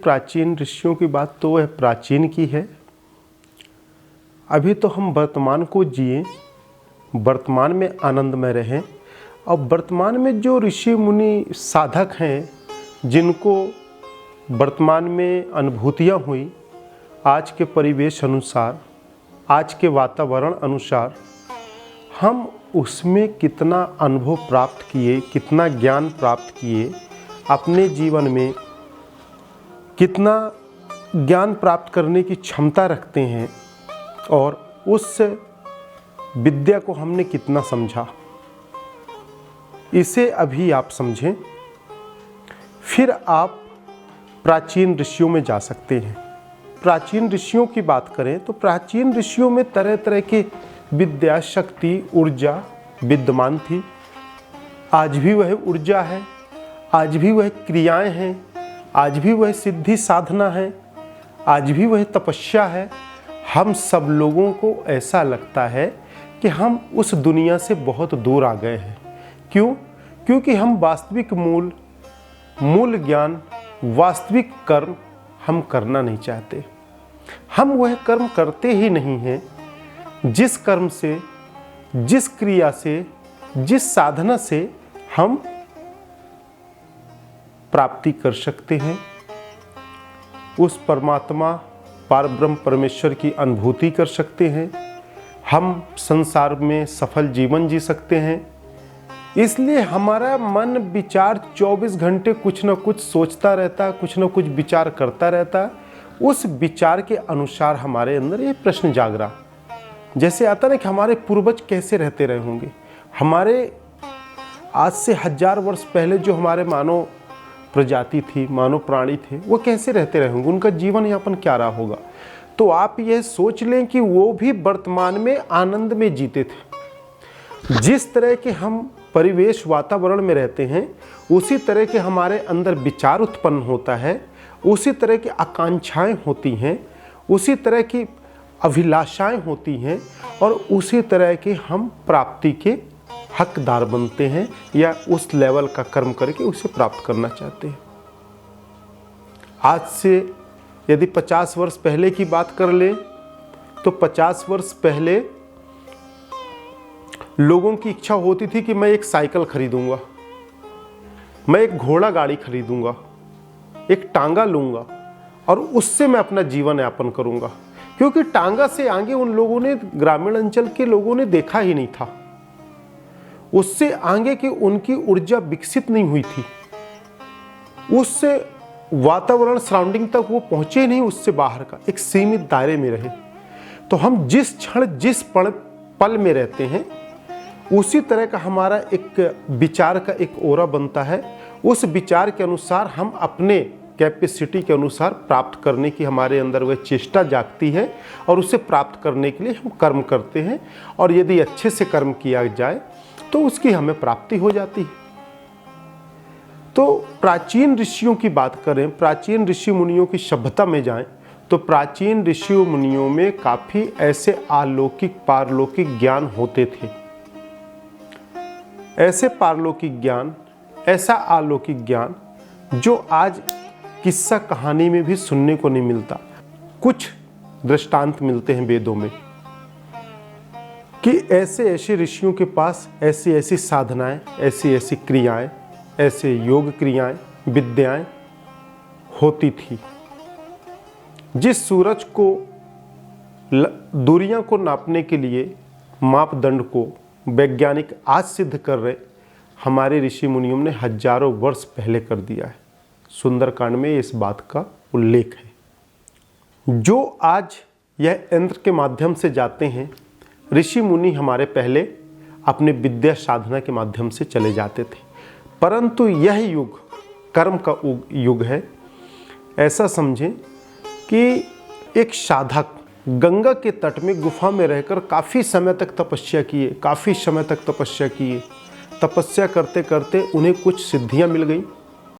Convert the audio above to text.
प्राचीन ऋषियों की बात तो वह प्राचीन की है। अभी तो हम वर्तमान को जिए, वर्तमान में आनंद में रहें। और वर्तमान में जो ऋषि मुनि साधक हैं, जिनको वर्तमान में अनुभूतियाँ हुई, आज के परिवेश अनुसार, आज के वातावरण अनुसार, हम उसमें कितना अनुभव प्राप्त किए, कितना ज्ञान प्राप्त किए, अपने जीवन में कितना ज्ञान प्राप्त करने की क्षमता रखते हैं और उस विद्या को हमने कितना समझा, इसे अभी आप समझें। फिर आप प्राचीन ऋषियों में जा सकते हैं। प्राचीन ऋषियों की बात करें तो प्राचीन ऋषियों में तरह तरह की विद्या, शक्ति, ऊर्जा विद्यमान थी। आज भी वह ऊर्जा है, आज भी वह क्रियाएं हैं, आज भी वह सिद्धि साधना है, आज भी वह तपस्या है। हम सब लोगों को ऐसा लगता है कि हम उस दुनिया से बहुत दूर आ गए हैं। क्यों? क्योंकि हम वास्तविक मूल ज्ञान, वास्तविक कर्म हम करना नहीं चाहते। हम वह कर्म करते ही नहीं हैं जिस कर्म से, जिस क्रिया से, जिस साधना से हम प्राप्ति कर सकते हैं, उस परमात्मा पारब्रह्म परमेश्वर की अनुभूति कर सकते हैं, हम संसार में सफल जीवन जी सकते हैं। इसलिए हमारा मन विचार 24 घंटे कुछ न कुछ सोचता रहता, कुछ न कुछ विचार करता रहता। उस विचार के अनुसार हमारे अंदर ये प्रश्न जाग रहा, जैसे आता ना कि हमारे पूर्वज कैसे रहते रहे होंगे। हमारे आज से 1000 वर्ष पहले जो हमारे मानव प्रजाति थी, मानव प्राणी थे, वो कैसे रहते रहे होंगे, उनका जीवन यापन क्या रहा होगा। तो आप यह सोच लें कि वो भी वर्तमान में आनंद में जीते थे। जिस तरह के हम परिवेश, वातावरण में रहते हैं, उसी तरह के हमारे अंदर विचार उत्पन्न होता है, उसी तरह की आकांक्षाएं होती हैं, उसी तरह की अभिलाषाएं होती हैं और उसी तरह के हम प्राप्ति के हकदार बनते हैं या उस लेवल का कर्म करके उसे प्राप्त करना चाहते हैं। आज से यदि 50 वर्ष पहले की बात कर ले तो 50 वर्ष पहले लोगों की इच्छा होती थी कि मैं एक साइकिल खरीदूंगा, मैं एक घोड़ा गाड़ी खरीदूंगा, एक टांगा लूंगा और उससे मैं अपना जीवन यापन करूंगा। क्योंकि टांगा से आगे उन लोगों ने, ग्रामीण अंचल के लोगों ने देखा ही नहीं था। उससे आगे की उनकी ऊर्जा विकसित नहीं हुई थी, उससे वातावरण सराउंडिंग तक वो पहुंचे नहीं, उससे बाहर का एक सीमित दायरे में रहे। तो हम जिस क्षण, जिस पल में रहते हैं, उसी तरह का हमारा एक विचार का एक ओरा बनता है। उस विचार के अनुसार हम अपने कैपेसिटी के अनुसार प्राप्त करने की हमारे अंदर वह चेष्टा जागती है और उसे प्राप्त करने के लिए हम कर्म करते हैं। और यदि अच्छे से कर्म किया जाए तो उसकी हमें प्राप्ति हो जाती है। तो प्राचीन ऋषियों की बात करें, प्राचीन ऋषि मुनियों की सभ्यता में जाएं तो प्राचीन ऋषि मुनियों में काफ़ी ऐसे अलौकिक, पारलौकिक ज्ञान होते थे। ऐसे पारलौकिक ज्ञान, ऐसा अलौकिक ज्ञान जो आज किस्सा कहानी में भी सुनने को नहीं मिलता। कुछ दृष्टांत मिलते हैं वेदों में कि ऐसे ऐसे ऋषियों के पास ऐसी ऐसी साधनाएं, ऐसी ऐसी क्रियाएं, ऐसे योग क्रियाएं, विद्याएं होती थी। जिस सूरज को दूरियां को नापने के लिए मापदंड को वैज्ञानिक आज सिद्ध कर रहे, हमारे ऋषि मुनियों ने हजारों वर्ष पहले कर दिया है। सुंदरकांड में इस बात का उल्लेख है। जो आज यह यंत्र के माध्यम से जाते हैं, ऋषि मुनि हमारे पहले अपने विद्या साधना के माध्यम से चले जाते थे। परंतु यह युग कर्म का युग है। ऐसा समझें कि एक साधक गंगा के तट में गुफा में रहकर काफ़ी समय तक तपस्या किए, तपस्या करते करते उन्हें कुछ सिद्धियां मिल गई।